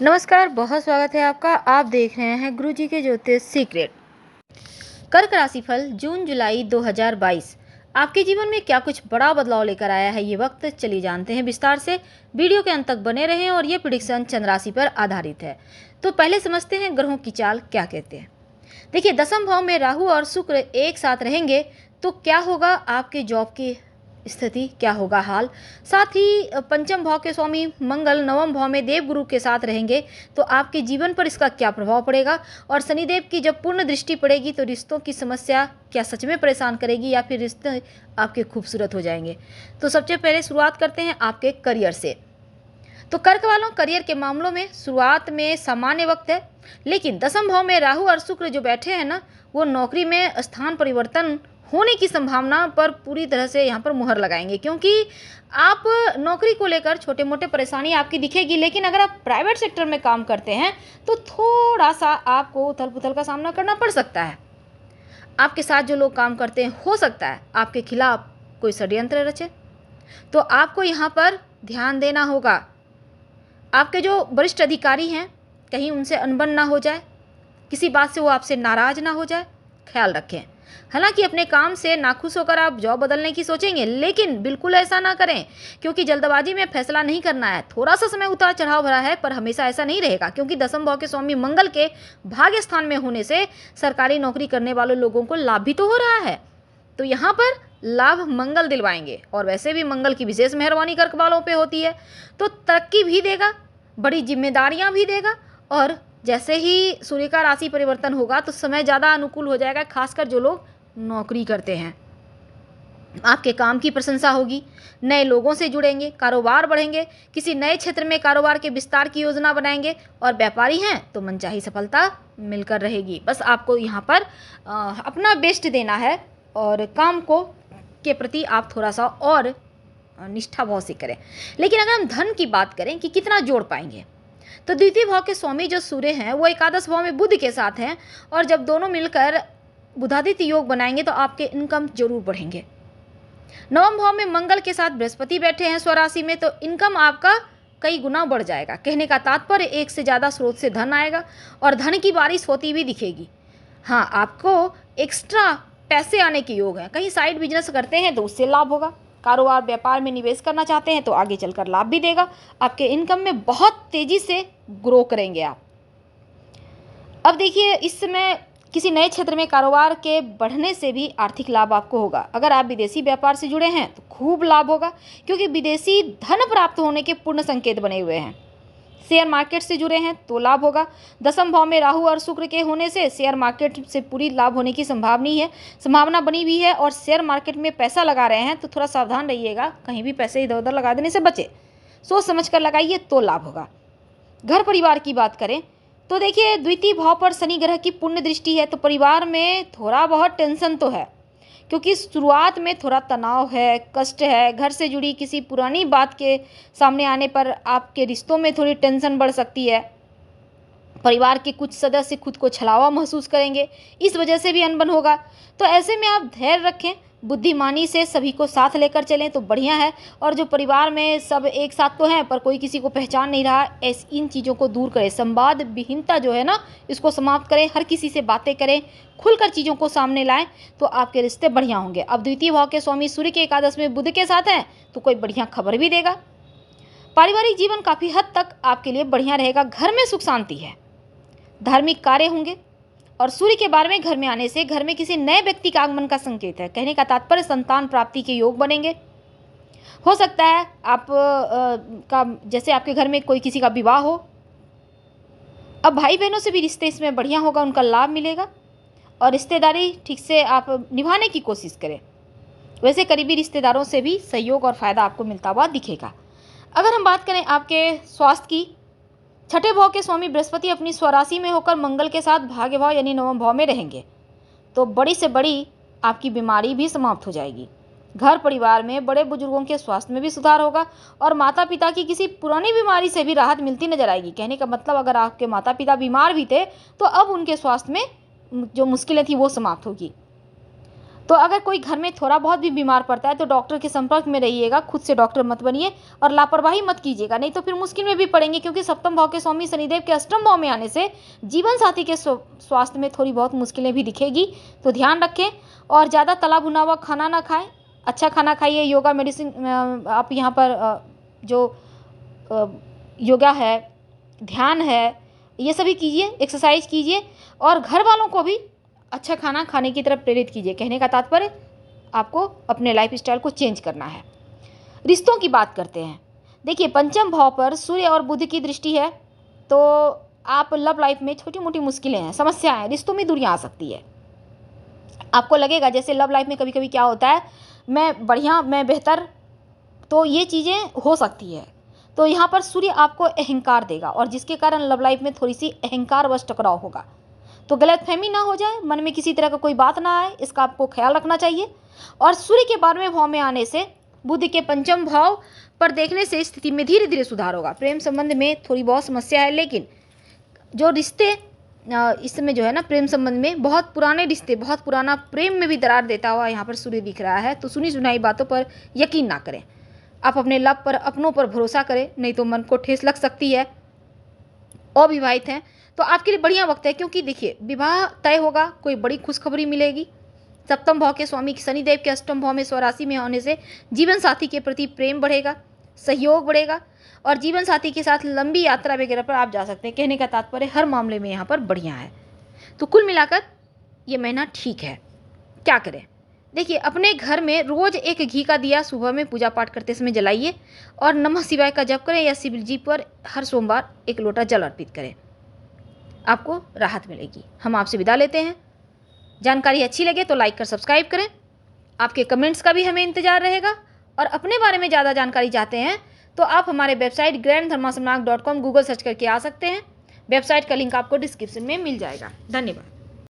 नमस्कार, बहुत स्वागत है आपका। आप देख रहे हैं गुरुजी के ज्योतिष सीक्रेट। कर्क राशिफल जून जुलाई 2022 आपके जीवन में क्या कुछ बड़ा बदलाव लेकर आया है, ये वक्त चलिए जानते हैं विस्तार से। वीडियो के अंत तक बने रहें और ये प्रेडिक्शन चंद्र राशि पर आधारित है। तो पहले समझते हैं ग्रहों की चाल क्या कहते हैं। देखिए, दसम भाव में राहु और शुक्र एक साथ रहेंगे तो क्या होगा, आपके जॉब की स्थिति क्या होगा हाल। साथ ही पंचम भाव के स्वामी मंगल नवम भाव में देव गुरु के साथ रहेंगे तो आपके जीवन पर इसका क्या प्रभाव पड़ेगा। और शनिदेव की जब पूर्ण दृष्टि पड़ेगी तो रिश्तों की समस्या क्या सच में परेशान करेगी या फिर रिश्ते आपके खूबसूरत हो जाएंगे। तो सबसे पहले शुरुआत करते हैं आपके करियर से। तो कर्क वालों, करियर के मामलों में शुरुआत में सामान्य वक्त है, लेकिन दसम भाव में राहु और शुक्र जो बैठे हैं ना, वो नौकरी में स्थान परिवर्तन होने की संभावना पर पूरी तरह से यहाँ पर मुहर लगाएंगे, क्योंकि आप नौकरी को लेकर छोटे मोटे परेशानी आपकी दिखेगी, लेकिन अगर आप प्राइवेट सेक्टर में काम करते हैं तो थोड़ा सा आपको उथल पुथल का सामना करना पड़ सकता है। आपके साथ जो लोग काम करते हैं, हो सकता है आपके खिलाफ कोई षड्यंत्र रचे, तो आपको यहाँ पर ध्यान देना होगा। आपके जो वरिष्ठ अधिकारी हैं, कहीं उनसे अनबन ना हो जाए, किसी बात से वो आपसे नाराज ना हो जाए, ख्याल रखें। हालांकि अपने काम से नाखुश होकर आप जॉब बदलने की सोचेंगे, लेकिन बिल्कुल ऐसा ना करें, क्योंकि जल्दबाजी में फैसला नहीं करना है। थोड़ा सा समय उतार चढ़ाव भरा है, पर हमेशा ऐसा नहीं रहेगा, क्योंकि दसम भाव के स्वामी मंगल के भाग्य स्थान में होने से सरकारी नौकरी करने वाले लोगों को लाभ भी तो हो रहा है। तो यहाँ पर लाभ मंगल दिलवाएंगे, और वैसे भी मंगल की विशेष मेहरबानी कर्क वालों पे होती है, तो तरक्की भी देगा, बड़ी जिम्मेदारियां भी देगा। और जैसे ही सूर्य का राशि परिवर्तन होगा तो समय ज़्यादा अनुकूल हो जाएगा, खासकर जो लोग नौकरी करते हैं। आपके काम की प्रशंसा होगी, नए लोगों से जुड़ेंगे, कारोबार बढ़ेंगे, किसी नए क्षेत्र में कारोबार के विस्तार की योजना बनाएंगे, और व्यापारी हैं तो मनचाही सफलता मिलकर रहेगी। बस आपको यहाँ पर अपना बेस्ट देना है, और काम को के प्रति आप थोड़ा सा और निष्ठा भाव से करें। लेकिन अगर हम धन की बात करें कि कितना जोड़ पाएंगे, तो द्वितीय भाव के स्वामी जो सूर्य हैं वो एकादश भाव में बुध के साथ हैं, और जब दोनों मिलकर बुधादित्य योग बनाएंगे तो आपके इनकम जरूर बढ़ेंगे। नवम भाव में मंगल के साथ बृहस्पति बैठे हैं स्वराशि में, तो इनकम आपका कई गुना बढ़ जाएगा। कहने का तात्पर्य एक से ज़्यादा स्रोत से धन आएगा और धन की बारिश होती भी दिखेगी। हाँ, आपको एक्स्ट्रा पैसे आने के योग हैं। कहीं साइड बिजनेस करते हैं तो उससे लाभ होगा, कारोबार व्यापार में निवेश करना चाहते हैं तो आगे चलकर लाभ भी देगा। आपके इनकम में बहुत तेजी से ग्रो करेंगे आप। अब देखिए, इस समय किसी नए क्षेत्र में कारोबार के बढ़ने से भी आर्थिक लाभ आपको होगा। अगर आप विदेशी व्यापार से जुड़े हैं तो खूब लाभ होगा, क्योंकि विदेशी धन प्राप्त होने के पूर्ण संकेत बने हुए हैं। शेयर मार्केट से जुड़े हैं तो लाभ होगा। दसम भाव में राहु और शुक्र के होने से शेयर मार्केट से पूरी लाभ होने की संभावना बनी हुई है। और शेयर मार्केट में पैसा लगा रहे हैं तो थोड़ा सावधान रहिएगा, कहीं भी पैसे इधर उधर लगा देने से बचे, सोच समझ कर लगाइए तो लाभ होगा। घर परिवार की बात करें तो देखिए, द्वितीय भाव पर शनि ग्रह की पुण्य दृष्टि है, तो परिवार में थोड़ा बहुत टेंशन तो है, क्योंकि शुरुआत में थोड़ा तनाव है, कष्ट है। घर से जुड़ी किसी पुरानी बात के सामने आने पर आपके रिश्तों में थोड़ी टेंशन बढ़ सकती है। परिवार के कुछ सदस्य खुद को छलावा महसूस करेंगे, इस वजह से भी अनबन होगा। तो ऐसे में आप धैर्य रखें, बुद्धिमानी से सभी को साथ लेकर चलें तो बढ़िया है। और जो परिवार में सब एक साथ तो हैं पर कोई किसी को पहचान नहीं रहा, इन चीज़ों को दूर करें। संवाद विहीनता जो है ना, इसको समाप्त करें, हर किसी से बातें करें, खुलकर चीज़ों को सामने लाएं तो आपके रिश्ते बढ़िया होंगे। अब द्वितीय भाव के स्वामी सूर्य के एकादश में बुध के साथ हैं तो कोई बढ़िया खबर भी देगा। पारिवारिक जीवन काफ़ी हद तक आपके लिए बढ़िया रहेगा। घर में सुख शांति है, धार्मिक कार्य होंगे, और सूर्य के 12वें घर में आने से घर में किसी नए व्यक्ति का आगमन का संकेत है। कहने का तात्पर्य संतान प्राप्ति के योग बनेंगे। हो सकता है आप का जैसे आपके घर में कोई किसी का विवाह हो। अब भाई बहनों से भी रिश्ते इसमें बढ़िया होगा, उनका लाभ मिलेगा, और रिश्तेदारी ठीक से आप निभाने की कोशिश करें। वैसे करीबी रिश्तेदारों से भी सहयोग और फायदा आपको मिलता हुआ दिखेगा। अगर हम बात करें आपके स्वास्थ्य की, छठे भाव के स्वामी बृहस्पति अपनी स्वराशि में होकर मंगल के साथ भाग्य भाव यानी नवम भाव में रहेंगे, तो बड़ी से बड़ी आपकी बीमारी भी समाप्त हो जाएगी। घर परिवार में बड़े बुजुर्गों के स्वास्थ्य में भी सुधार होगा, और माता पिता की किसी पुरानी बीमारी से भी राहत मिलती नजर आएगी। कहने का मतलब, अगर आपके माता पिता बीमार भी थे तो अब उनके स्वास्थ्य में जो मुश्किलें थी वो समाप्त होगी। तो अगर कोई घर में थोड़ा बहुत भी बीमार पड़ता है तो डॉक्टर के संपर्क में रहिएगा, खुद से डॉक्टर मत बनिए और लापरवाही मत कीजिएगा, नहीं तो फिर मुश्किल में भी पड़ेंगे, क्योंकि सप्तम भाव के स्वामी शनिदेव के अष्टम भाव में आने से जीवन साथी के स्वास्थ्य में थोड़ी बहुत मुश्किलें भी दिखेगी। तो ध्यान रखें और ज़्यादा तला भुना हुआ खाना ना खाएं, अच्छा खाना खाइए। योगा मेडिसिन आप यहाँ पर जो योगा है, ध्यान है, ये सभी कीजिए, एक्सरसाइज कीजिए और घर वालों को भी अच्छा खाना खाने की तरफ प्रेरित कीजिए। कहने का तात्पर्य आपको अपने लाइफस्टाइल को चेंज करना है। रिश्तों की बात करते हैं। देखिए, पंचम भाव पर सूर्य और बुध की दृष्टि है, तो आप लव लाइफ में छोटी मोटी मुश्किलें हैं, समस्याएं हैं, रिश्तों में दूरियां आ सकती है। आपको लगेगा जैसे लव लाइफ में कभी कभी क्या होता है, मैं बढ़िया, मैं बेहतर, तो ये चीज़ें हो सकती है। तो यहाँ पर सूर्य आपको अहंकार देगा और जिसके कारण लव लाइफ में थोड़ी सी अहंकार वश टकराव होगा। तो गलतफहमी ना हो जाए, मन में किसी तरह का कोई बात ना आए, इसका आपको ख्याल रखना चाहिए। और सूर्य के 12वें भाव में आने से बुध के पंचम भाव पर देखने से स्थिति में धीरे धीरे सुधार होगा। प्रेम संबंध में थोड़ी बहुत समस्या है, लेकिन जो रिश्ते इस समय जो है ना, प्रेम संबंध में बहुत पुराने रिश्ते, बहुत पुराना प्रेम में भी दरार देता हुआ यहाँ पर सूर्य दिख रहा है। तो सुनी सुनाई बातों पर यकीन ना करें, आप अपने लव पर, अपनों पर भरोसा करें, नहीं तो मन को ठेस लग सकती है। अविवाहित हैं तो आपके लिए बढ़िया वक्त है, क्योंकि देखिए विवाह तय होगा, कोई बड़ी खुशखबरी मिलेगी। सप्तम भाव के स्वामी शनिदेव के अष्टम भाव में स्वराशि में होने से जीवन साथी के प्रति प्रेम बढ़ेगा, सहयोग बढ़ेगा और जीवन साथी के साथ लंबी यात्रा वगैरह पर आप जा सकते हैं। कहने का तात्पर्य हर मामले में यहाँ पर बढ़िया है। तो कुल मिलाकर ये महीना ठीक है। क्या करें? देखिए, अपने घर में रोज एक घी का दिया सुबह में पूजा पाठ करते समय जलाइए और नमः शिवाय का जप करें या शिव जी पर हर सोमवार एक लोटा जल अर्पित करें, आपको राहत मिलेगी। हम आपसे विदा लेते हैं। जानकारी अच्छी लगे तो लाइक कर सब्सक्राइब करें। आपके कमेंट्स का भी हमें इंतजार रहेगा और अपने बारे में ज़्यादा जानकारी चाहते हैं तो आप हमारे वेबसाइट granddharmasomnath.com गूगल सर्च करके आ सकते हैं। वेबसाइट का लिंक आपको डिस्क्रिप्शन में मिल जाएगा। धन्यवाद।